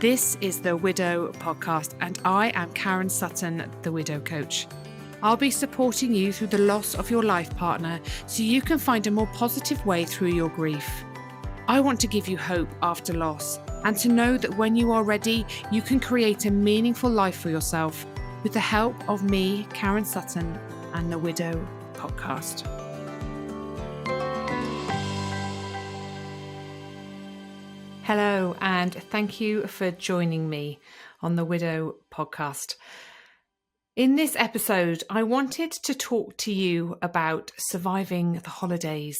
This is the Widow Podcast, and I am Karen Sutton, the Widow Coach. I'll be supporting you through the loss of your life partner so you can find a more positive way through your grief. I want to give you hope after loss and to know that when you are ready, you can create a meaningful life for yourself with the help of me, Karen Sutton, and the Widow Podcast. Hello, and thank you for joining me on the Widow Podcast. In this episode, I wanted to talk to you about surviving the holidays.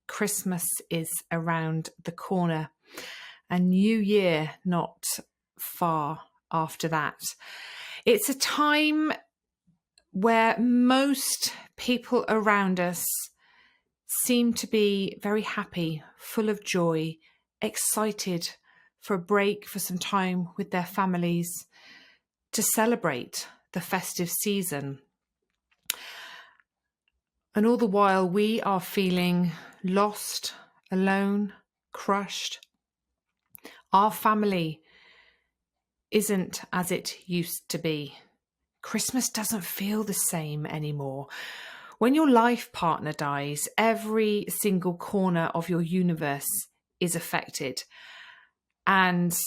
Christmas is around the corner, and New Year not far after that. It's a time where most people around us seem to be very happy, full of joy, excited for a break, for some time with their families to celebrate the festive season. And all the while we are feeling lost, alone, crushed. Our family isn't as it used to be. Christmas doesn't feel the same anymore. When your life partner dies, every single corner of your universe is affected, and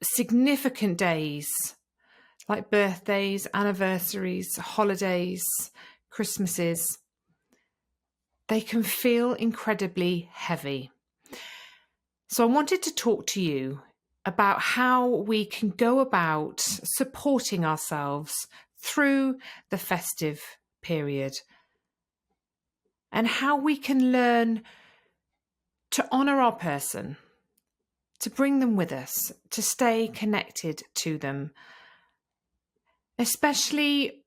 significant days like birthdays, anniversaries, holidays, Christmases, they can feel incredibly heavy. So I wanted to talk to you about how we can go about supporting ourselves through the festive period and how we can learn to honour our person, to bring them with us, to stay connected to them, especially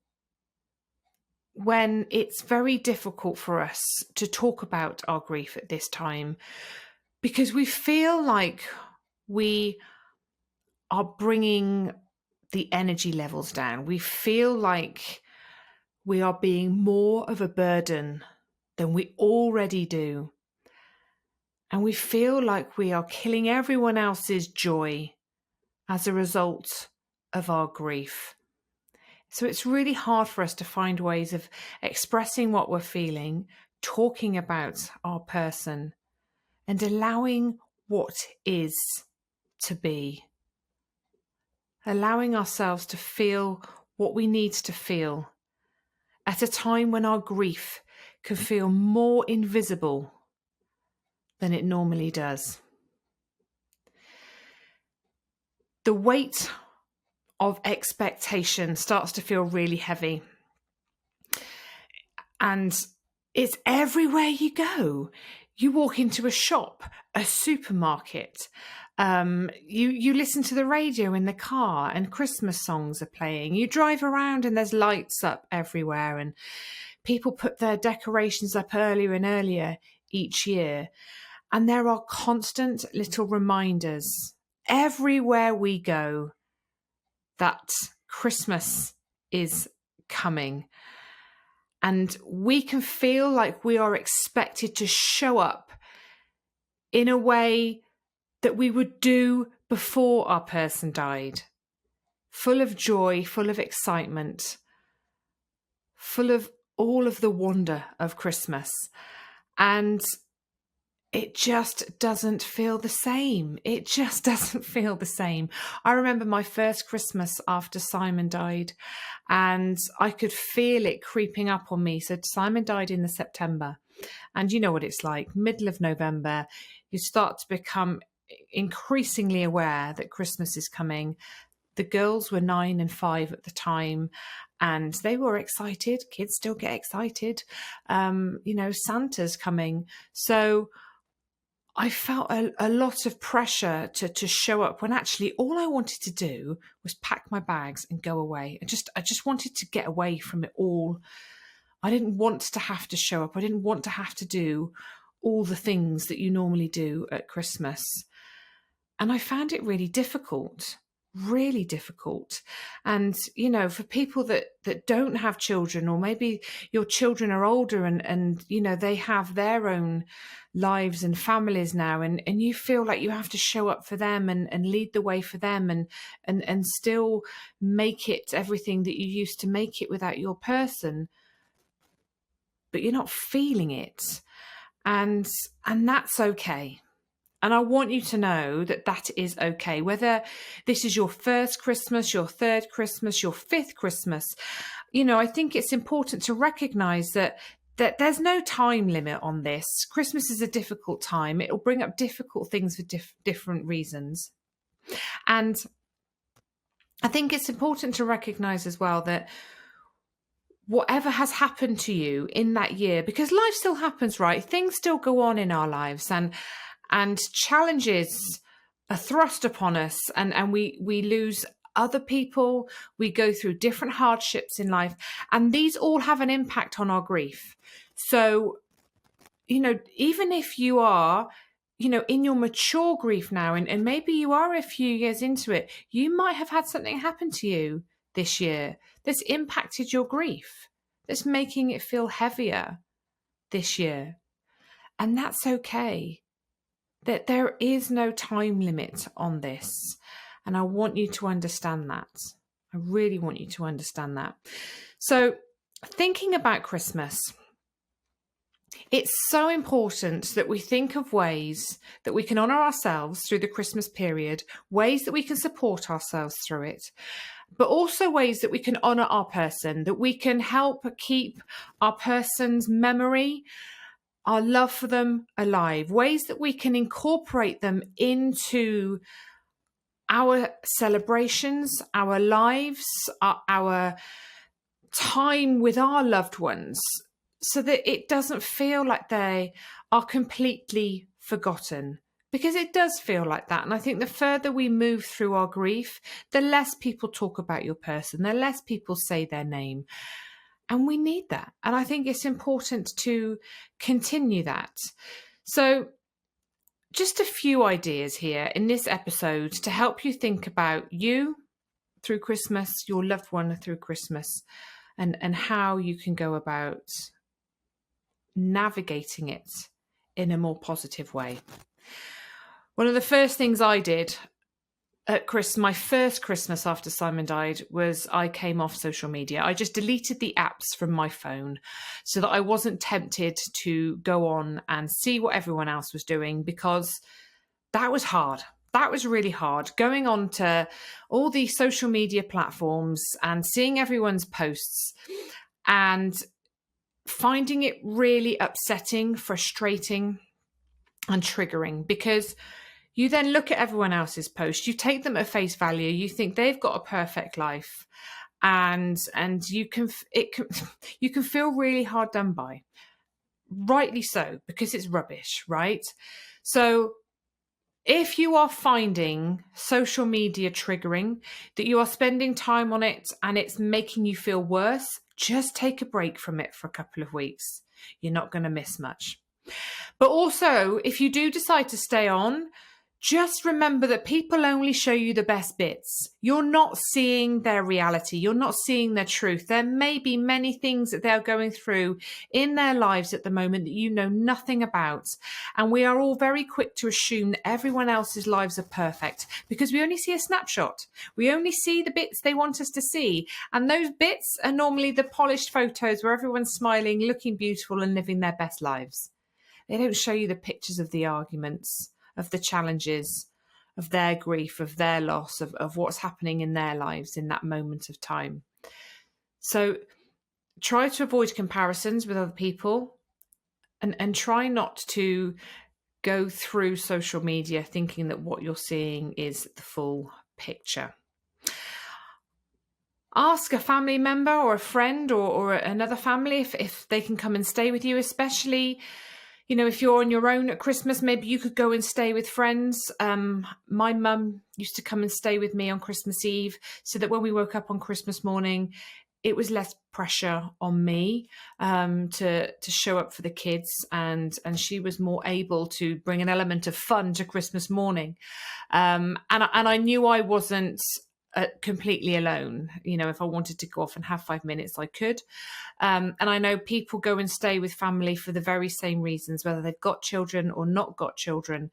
when it's very difficult for us to talk about our grief at this time, because we feel like we are bringing the energy levels down. We feel like we are being more of a burden than we already do. And we feel like we are killing everyone else's joy as a result of our grief. So it's really hard for us to find ways of expressing what we're feeling, talking about our person, and allowing what is to be. Allowing ourselves to feel what we need to feel at a time when our grief can feel more invisible than it normally does. The weight of expectation starts to feel really heavy. And it's everywhere you go. You walk into a shop, a supermarket, you listen to the radio in the car and Christmas songs are playing. You drive around and there's lights up everywhere and people put their decorations up earlier and earlier each year. And there are constant little reminders everywhere we go that Christmas is coming. And we can feel like we are expected to show up in a way that we would do before our person died. Full of joy, full of excitement, full of all of the wonder of Christmas. And it just doesn't feel the same. It just doesn't feel the same. I remember my first Christmas after Simon died, and I could feel it creeping up on me. So Simon died in the September, and you know what it's like. Middle of November, you start to become increasingly aware that Christmas is coming. The girls were 9 and 5 at the time, and they were excited. Kids still get excited. Santa's coming. So I felt a lot of pressure to show up when actually all I wanted to do was pack my bags and go away. I just wanted to get away from it all. I didn't want to have to show up. I didn't want to have to do all the things that you normally do at Christmas. And I found it really difficult, really difficult. And, you know, for people that don't have children, or maybe your children are older and you know, they have their own lives and families now, and you feel like you have to show up for them and lead the way for them and still make it everything that you used to make it without your person, but you're not feeling it. And that's okay. And I want you to know that that is okay. Whether this is your first Christmas, your third Christmas, your fifth Christmas, you know, I think it's important to recognize that there's no time limit on this. Christmas is a difficult time. It'll bring up difficult things for different reasons. And I think it's important to recognize as well that whatever has happened to you in that year, because life still happens, right? Things still go on in our lives, and challenges are thrust upon us, and we lose other people, we go through different hardships in life, and these all have an impact on our grief. So, you know, even if you are, you know, in your mature grief now, and maybe you are a few years into it, you might have had something happen to you this year that's impacted your grief, that's making it feel heavier this year. And that's okay. That there is no time limit on this. And I want you to understand that. I really want you to understand that. So, thinking about Christmas, it's so important that we think of ways that we can honour ourselves through the Christmas period, ways that we can support ourselves through it, but also ways that we can honour our person, that we can help keep our person's memory, our love for them alive, ways that we can incorporate them into our celebrations, our lives, our time with our loved ones, so that it doesn't feel like they are completely forgotten. Because it does feel like that. And I think the further we move through our grief, the less people talk about your person, the less people say their name. And we need that. And I think it's important to continue that. So just a few ideas here in this episode to help you think about you through Christmas, your loved one through Christmas, and how you can go about navigating it in a more positive way. One of the first things I did at my first Christmas after Simon died was I came off social media. I just deleted the apps from my phone so that I wasn't tempted to go on and see what everyone else was doing, because that was hard. That was really hard, going on to all these social media platforms and seeing everyone's posts and finding it really upsetting, frustrating, and triggering, because you then look at everyone else's posts, you take them at face value, you think they've got a perfect life, and you can feel really hard done by. Rightly so, because it's rubbish, right? So if you are finding social media triggering, that you are spending time on it and it's making you feel worse, just take a break from it for a couple of weeks. You're not going to miss much. But also, if you do decide to stay on, just remember that people only show you the best bits. You're not seeing their reality. You're not seeing their truth. There may be many things that they're going through in their lives at the moment that you know nothing about. And we are all very quick to assume that everyone else's lives are perfect because we only see a snapshot. We only see the bits they want us to see. And those bits are normally the polished photos where everyone's smiling, looking beautiful, and living their best lives. They don't show you the pictures of the arguments, of the challenges, of their grief, of their loss, of what's happening in their lives in that moment of time. So try to avoid comparisons with other people, and try not to go through social media thinking that what you're seeing is the full picture. Ask a family member or a friend or another family if they can come and stay with you, especially, you know, if you're on your own at Christmas, maybe you could go and stay with friends. My mum used to come and stay with me on Christmas Eve, so that when we woke up on Christmas morning, it was less pressure on me to show up for the kids, and she was more able to bring an element of fun to Christmas morning. And I knew I wasn't completely alone. You know, if I wanted to go off and have 5 minutes, I could. And I know people go and stay with family for the very same reasons, whether they've got children or not got children.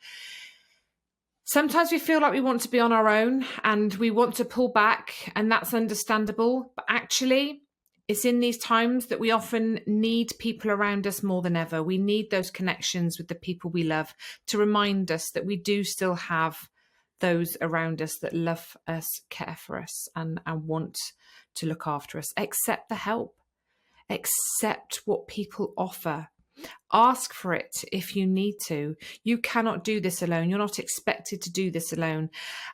Sometimes we feel like we want to be on our own and we want to pull back, and that's understandable. But actually, it's in these times that we often need people around us more than ever. We need those connections with the people we love to remind us that we do still have those around us that love us, care for us, and want to look after us. Accept the help. Accept what people offer. Ask for it if you need to. You cannot do this alone. You're not expected to do this alone.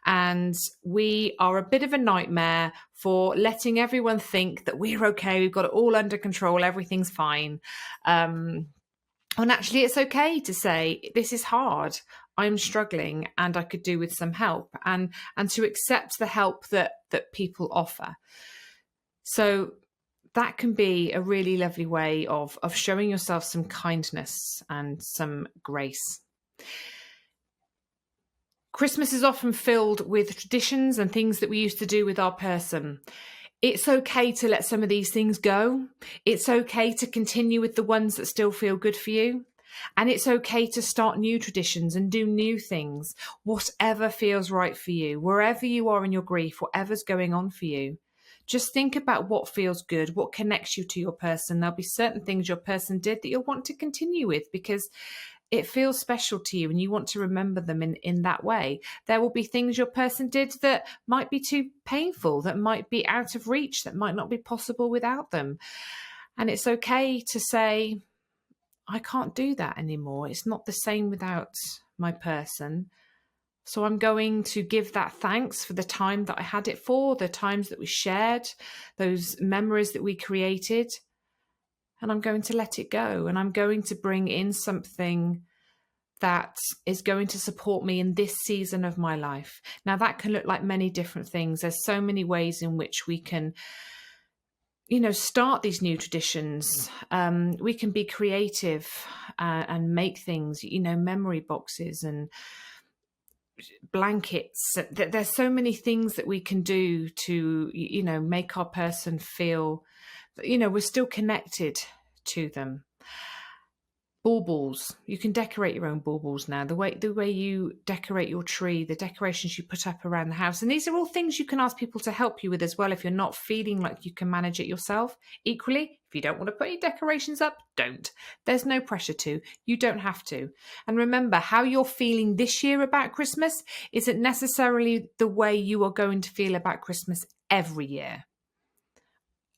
And we are a bit of a nightmare for letting everyone think that we're okay, we've got it all under control, everything's fine. And actually, it's okay to say, this is hard, I'm struggling, and I could do with some help, and to accept the help that people offer. So that can be a really lovely way of showing yourself some kindness and some grace. Christmas is often filled with traditions and things that we used to do with our person. It's okay to let some of these things go. It's okay to continue with the ones that still feel good for you. And it's okay to start new traditions and do new things, whatever feels right for you, wherever you are in your grief, whatever's going on for you. Just think about what feels good, what connects you to your person. There'll be certain things your person did that you'll want to continue with because it feels special to you and you want to remember them in that way. There will be things your person did that might be too painful, that might be out of reach, that might not be possible without them. And it's okay to say, I can't do that anymore. It's not the same without my person. So I'm going to give that thanks for the time that I had it for, the times that we shared, those memories that we created. And I'm going to let it go. And I'm going to bring in something that is going to support me in this season of my life. Now, that can look like many different things. There's so many ways in which we can, start these new traditions. We can be creative and make things, memory boxes and blankets. There's so many things that we can do to, make our person feel that, we're still connected to them. Baubles. You can decorate your own baubles now. The way you decorate your tree, the decorations you put up around the house. And these are all things you can ask people to help you with as well if you're not feeling like you can manage it yourself. Equally, if you don't want to put any decorations up, don't. There's no pressure to. You don't have to. And remember, how you're feeling this year about Christmas isn't necessarily the way you are going to feel about Christmas every year.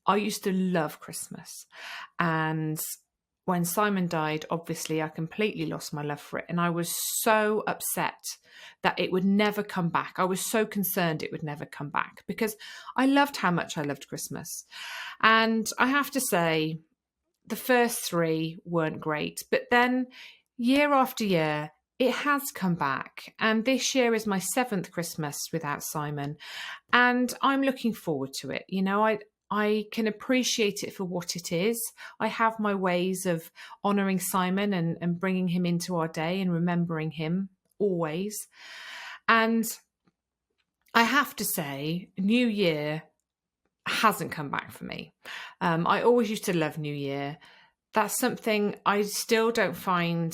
I used to love Christmas, and when Simon died, obviously I completely lost my love for it, and I was so upset that it would never come back. I was so concerned it would never come back because I loved how much I loved Christmas. And I have to say, the first 3 weren't great, but then year after year, it has come back. And this year is my 7th Christmas without Simon, and I'm looking forward to it. I can appreciate it for what it is. I have my ways of honouring Simon and bringing him into our day and remembering him always. And I have to say, New Year hasn't come back for me. I always used to love New Year. That's something I still don't find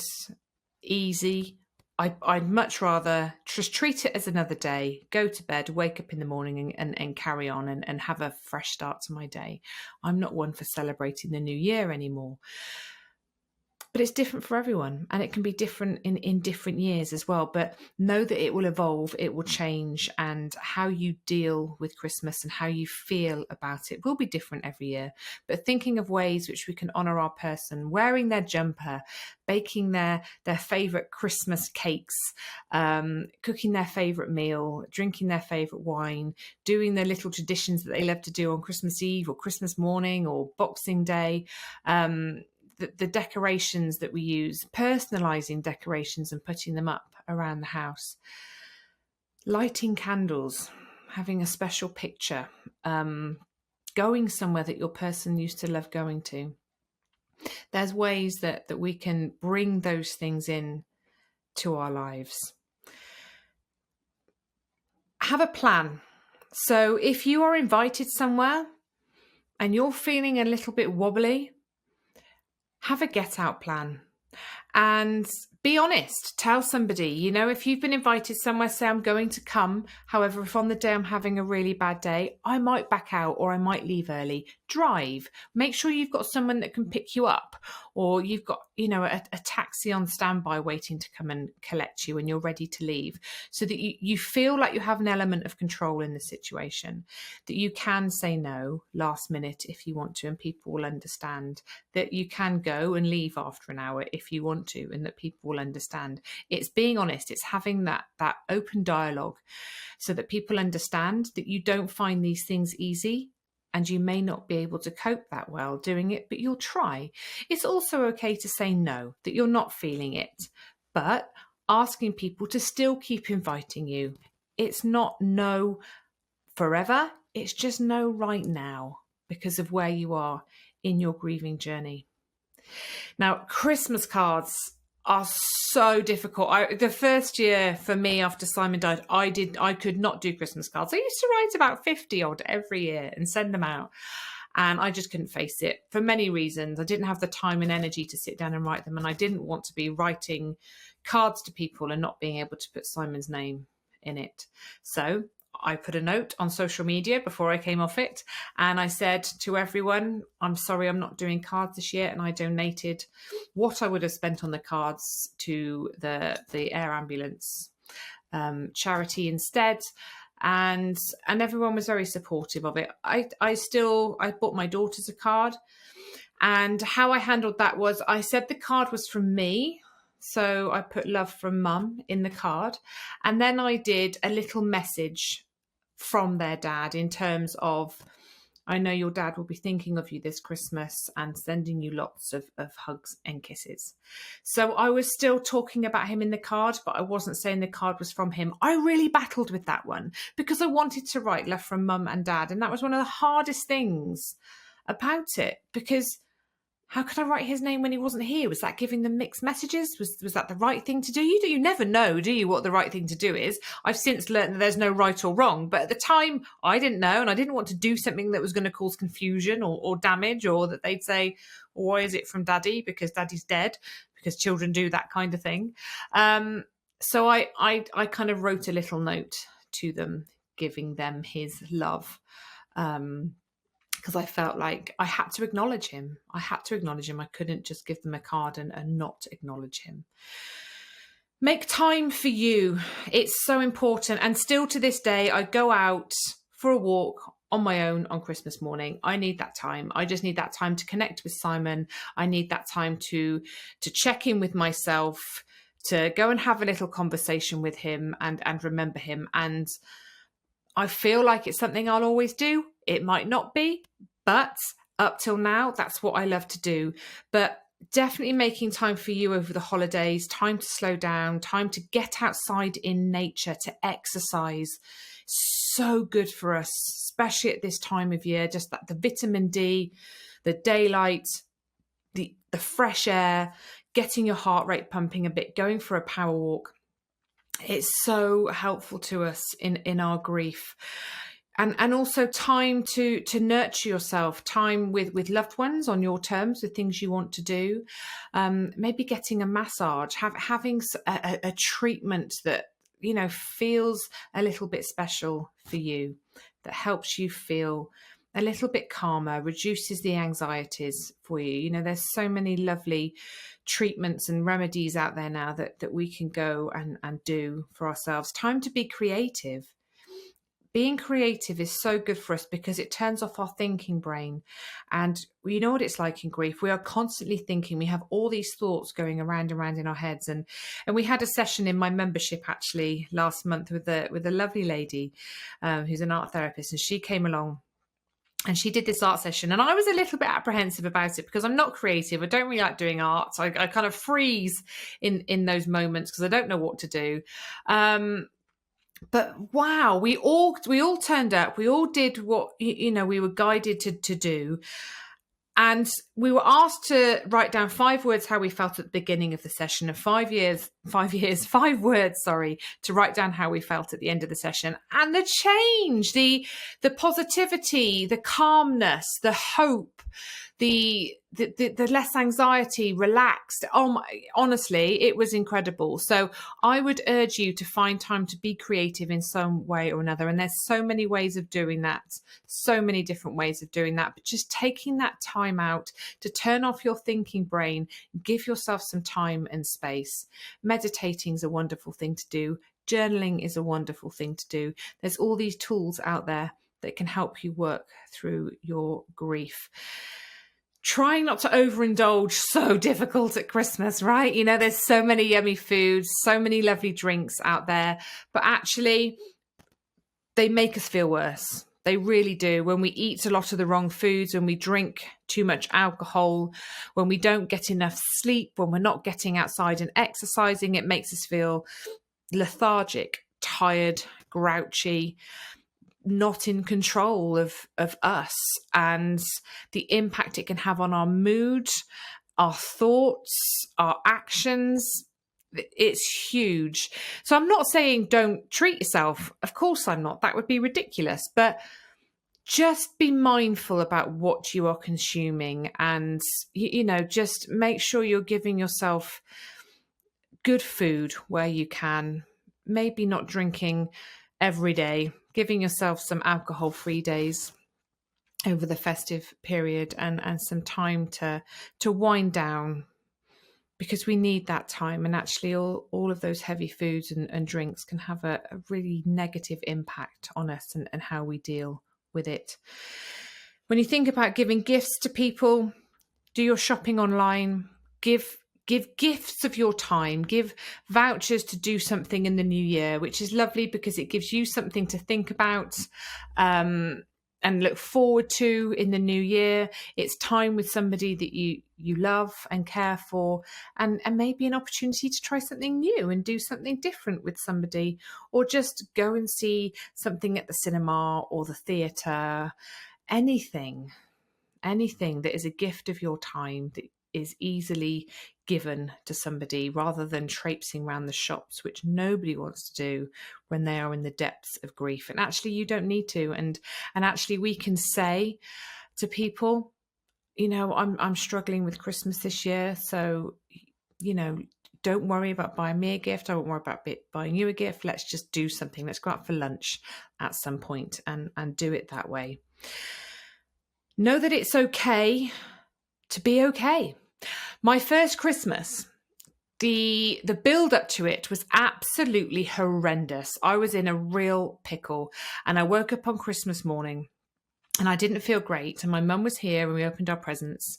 easy. I'd much rather just treat it as another day, go to bed, wake up in the morning and carry on and have a fresh start to my day. I'm not one for celebrating the new year anymore. But it's different for everyone, and it can be different in different years as well. But know that it will evolve, it will change, and how you deal with Christmas and how you feel about it will be different every year. But thinking of ways which we can honour our person, wearing their jumper, baking their favourite Christmas cakes, cooking their favourite meal, drinking their favourite wine, doing their little traditions that they love to do on Christmas Eve or Christmas morning or Boxing Day, the decorations that we use, personalising decorations and putting them up around the house, lighting candles, having a special picture, going somewhere that your person used to love going to. There's ways that we can bring those things in to our lives. Have a plan So if you are invited somewhere and you're feeling a little bit wobbly, have a get out plan. And be honest, tell somebody, if you've been invited somewhere, say, I'm going to come. However, if on the day I'm having a really bad day, I might back out or I might leave early. Drive. Make sure you've got someone that can pick you up, or you've got, a taxi on standby waiting to come and collect you when you're ready to leave, so that you feel like you have an element of control in the situation, that you can say no last minute if you want to, and people will understand, that you can go and leave after an hour if you want to, and that people will understand. It's being honest. It's having that open dialogue so that people understand that you don't find these things easy and you may not be able to cope that well doing it, but you'll try. It's also okay to say no, that you're not feeling it, but asking people to still keep inviting you. It's not no forever. It's just no right now because of where you are in your grieving journey. Now, Christmas cards are so difficult. The first year for me after Simon died, I could not do Christmas cards. I used to write about 50 odd every year and send them out. And I just couldn't face it for many reasons. I didn't have the time and energy to sit down and write them. And I didn't want to be writing cards to people and not being able to put Simon's name in it. So I put a note on social media before I came off it, and I said to everyone, I'm sorry I'm not doing cards this year, and I donated what I would have spent on the cards to the air ambulance charity instead, and everyone was very supportive of it. I bought my daughters a card, and how I handled that was I said the card was from me. So I put love from mum in the card, and then I did a little message from their dad in terms of, I know your dad will be thinking of you this Christmas and sending you lots of hugs and kisses. So I was still talking about him in the card, but I wasn't saying the card was from him. I really battled with that one because I wanted to write love from mum and dad. And that was one of the hardest things about it, because how could I write his name when he wasn't here? Was that giving them mixed messages? Was that the right thing to do? You never know, do you, what the right thing to do is? I've since learned that there's no right or wrong. But at the time, I didn't know, and I didn't want to do something that was going to cause confusion or damage, or that they'd say, why is it from Daddy? Because Daddy's dead, because children do that kind of thing. So I kind of wrote a little note to them, giving them his love. Because I felt like I had to acknowledge him. I couldn't just give them a card and not acknowledge him. Make time for you. It's so important. And still to this day, I go out for a walk on my own on Christmas morning. I need that time. I just need that time to connect with Simon. I need that time to check in with myself, to go and have a little conversation with him and remember him. And I feel like it's something I'll always do. It might not be, but up till now, that's what I love to do. But definitely making time for you over the holidays, time to slow down, time to get outside in nature, to exercise. So good for us, especially at this time of year. Just that the vitamin D, the daylight, the fresh air, getting your heart rate pumping a bit, going for a power walk. It's so helpful to us in our grief. And also time to nurture yourself, time with loved ones on your terms, with things you want to do. Maybe getting a massage, having a treatment that, feels a little bit special for you, that helps you feel a little bit calmer, reduces the anxieties for you. There's so many lovely treatments and remedies out there now that we can go and do for ourselves. Time to be creative. Being creative is so good for us because it turns off our thinking brain. And you know what it's like in grief. We are constantly thinking. We have all these thoughts going around in our heads. And we had a session in my membership actually last month with a lovely lady who's an art therapist. And she came along and she did this art session. And I was a little bit apprehensive about it because I'm not creative. I don't really like doing art. So I kind of freeze in those moments because I don't know what to do. But wow, we all turned up. We all did what, we were guided to do. And we were asked to write down 5 words how we felt at the beginning of the session, and 5 5 years, 5 words, sorry, to write down how we felt at the end of the session. And the change, the positivity, the calmness, the hope, the less anxiety, relaxed. Oh my, honestly, it was incredible. So I would urge you to find time to be creative in some way or another. And there's so many ways of doing that, so many different ways of doing that. But just taking that time out to turn off your thinking brain, give yourself some time and space. Meditating is a wonderful thing to do. Journaling is a wonderful thing to do. There's all these tools out there that can help you work through your grief. Trying not to overindulge, so difficult at Christmas, right? You know, there's so many yummy foods, so many lovely drinks out there, but actually they make us feel worse. They really do. When we eat a lot of the wrong foods, when we drink too much alcohol, when we don't get enough sleep, when we're not getting outside and exercising, it makes us feel lethargic, tired, grouchy, not in control of us, and the impact it can have on our mood, our thoughts, our actions. It's huge. So I'm not saying don't treat yourself. Of course I'm not. That would be ridiculous. But just be mindful about what you are consuming, and, you know, just make sure you're giving yourself good food where you can. Maybe not drinking every day, giving yourself some alcohol-free days over the festive period, and some time to wind down, because we need that time. And actually all of those heavy foods and drinks can have a really negative impact on us and how we deal with it. When you think about giving gifts to people, do your shopping online, give gifts of your time, give vouchers to do something in the new year, which is lovely because it gives you something to think about and look forward to in the new year. It's time with somebody that you love and care for, and maybe an opportunity to try something new and do something different with somebody, or just go and see something at the cinema or the theatre. Anything that is a gift of your time that is easily given to somebody, rather than traipsing around the shops, which nobody wants to do when they are in the depths of grief. And actually you don't need to. And actually we can say to people, you know, I'm struggling with Christmas this year, so, you know, don't worry about buying me a gift. I won't worry about buying you a gift. Let's just do something. Let's go out for lunch at some point and do it that way. Know that it's okay to be okay. My first Christmas, the build up to it was absolutely horrendous. I was in a real pickle, and I woke up on Christmas morning and I didn't feel great. And my mum was here and we opened our presents,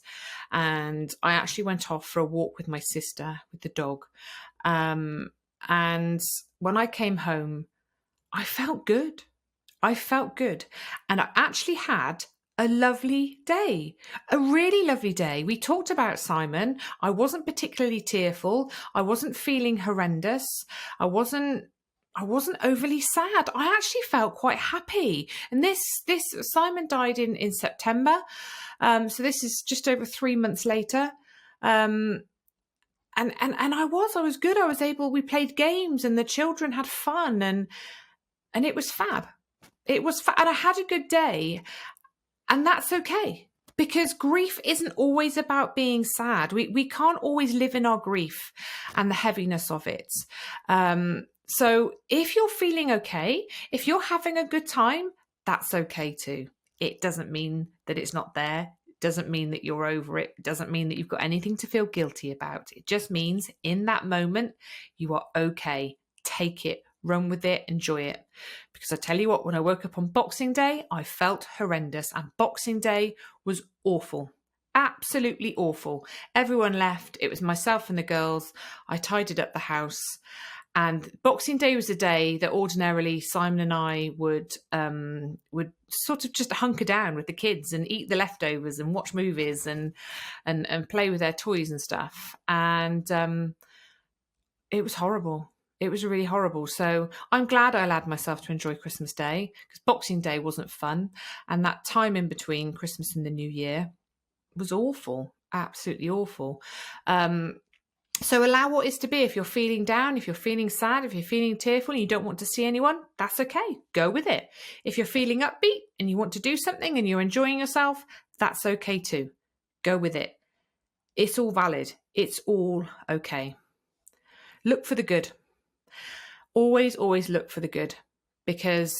and I actually went off for a walk with my sister with the dog. And when I came home, I felt good. And I actually had a lovely day, a really lovely day. We talked about Simon. I wasn't particularly tearful. I wasn't feeling horrendous. I wasn't overly sad. I actually felt quite happy. And this Simon died in September. So this is just over 3 months later. And I was good. We played games and the children had fun, and it was fab. And I had a good day. And that's okay, because grief isn't always about being sad. We can't always live in our grief and the heaviness of it. So if you're feeling okay, if you're having a good time, that's okay too. It doesn't mean that it's not there. It doesn't mean that you're over it. It doesn't mean that you've got anything to feel guilty about. It just means in that moment, you are okay. Take it. Run with it, enjoy it. Because I tell you what, when I woke up on Boxing Day, I felt horrendous, and Boxing Day was awful. Absolutely awful. Everyone left. It was myself and the girls. I tidied up the house, and Boxing Day was a day that ordinarily Simon and I would sort of just hunker down with the kids and eat the leftovers and watch movies and play with their toys and stuff. And it was horrible. It was really horrible. So I'm glad I allowed myself to enjoy Christmas Day, because Boxing Day wasn't fun. And that time in between Christmas and the New Year was awful, absolutely awful. So So allow what is to be. If you're feeling down, if you're feeling sad, if you're feeling tearful and you don't want to see anyone, that's okay. Go with it. If you're feeling upbeat and you want to do something and you're enjoying yourself, that's okay too. Go with it. It's all valid. It's all okay. Look for the good. Always, always look for the good, because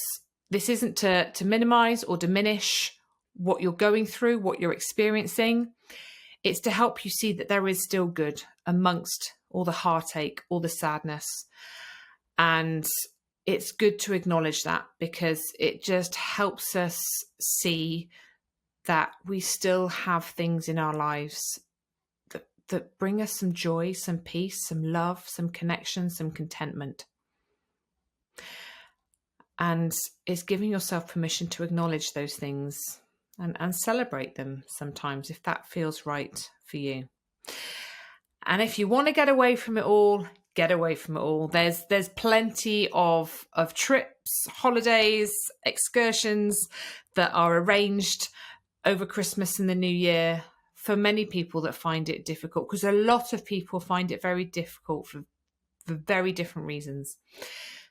this isn't to minimize or diminish what you're going through, what you're experiencing. It's to help you see that there is still good amongst all the heartache, all the sadness. And it's good to acknowledge that, because it just helps us see that we still have things in our lives that bring us some joy, some peace, some love, some connection, some contentment. And it's giving yourself permission to acknowledge those things and celebrate them sometimes if that feels right for you. And if you want to get away from it all, get away from it all. There's plenty of trips, holidays, excursions that are arranged over Christmas and the New Year for many people that find it difficult, because a lot of people find it very difficult for very different reasons.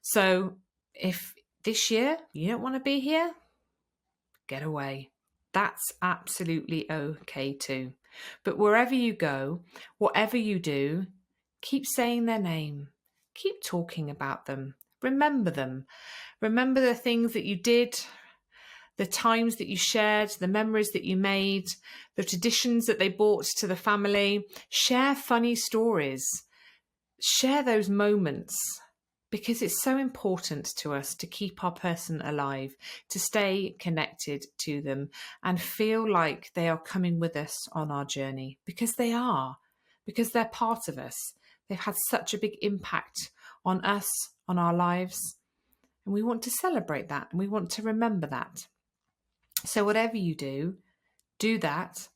So if this year you don't want to be here, get away. That's absolutely okay too. But wherever you go, whatever you do, keep saying their name. Keep talking about them. Remember them. Remember the things that you did, the times that you shared, the memories that you made, the traditions that they brought to the family. Share funny stories. Share those moments, because it's so important to us to keep our person alive, to stay connected to them and feel like they are coming with us on our journey, because they are, because they're part of us. They've had such a big impact on us, on our lives, and we want to celebrate that and we want to remember that. So whatever you do, do that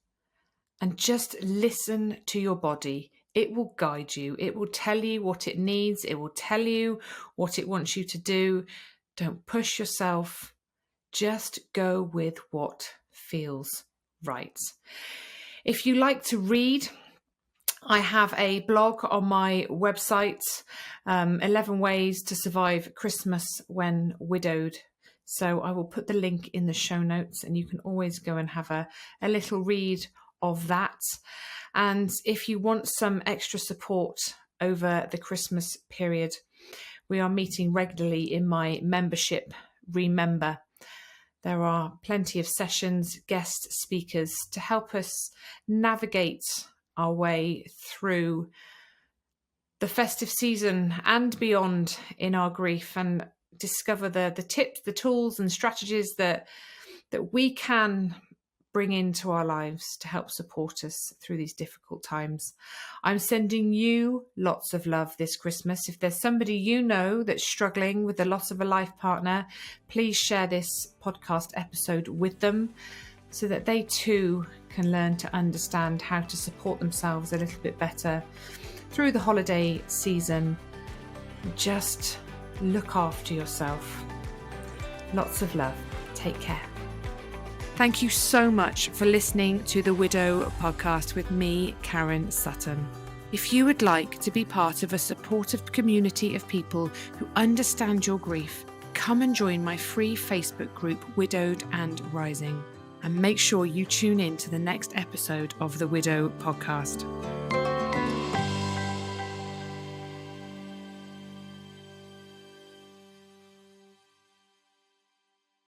and just listen to your body. It will guide you. It will tell you what it needs. It will tell you what it wants you to do. Don't push yourself. Just go with what feels right. If you like to read, I have a blog on my website, 11 Ways to Survive Christmas When Widowed. So I will put the link in the show notes and you can always go and have a little read of that. And if you want some extra support over the Christmas period, we are meeting regularly in my membership, Remember. There are plenty of sessions, guest speakers to help us navigate our way through the festive season and beyond in our grief, and discover the tips, the tools and strategies that we can bring into our lives to help support us through these difficult times. I'm sending you lots of love this Christmas. If there's somebody you know that's struggling with the loss of a life partner, please share this podcast episode with them so that they too can learn to understand how to support themselves a little bit better through the holiday season. Just look after yourself. Lots of love. Take care. Thank you so much for listening to the Widow podcast with me, Karen Sutton. If you would like to be part of a supportive community of people who understand your grief, come and join my free Facebook group, Widowed and Rising. And make sure you tune in to the next episode of the Widow podcast.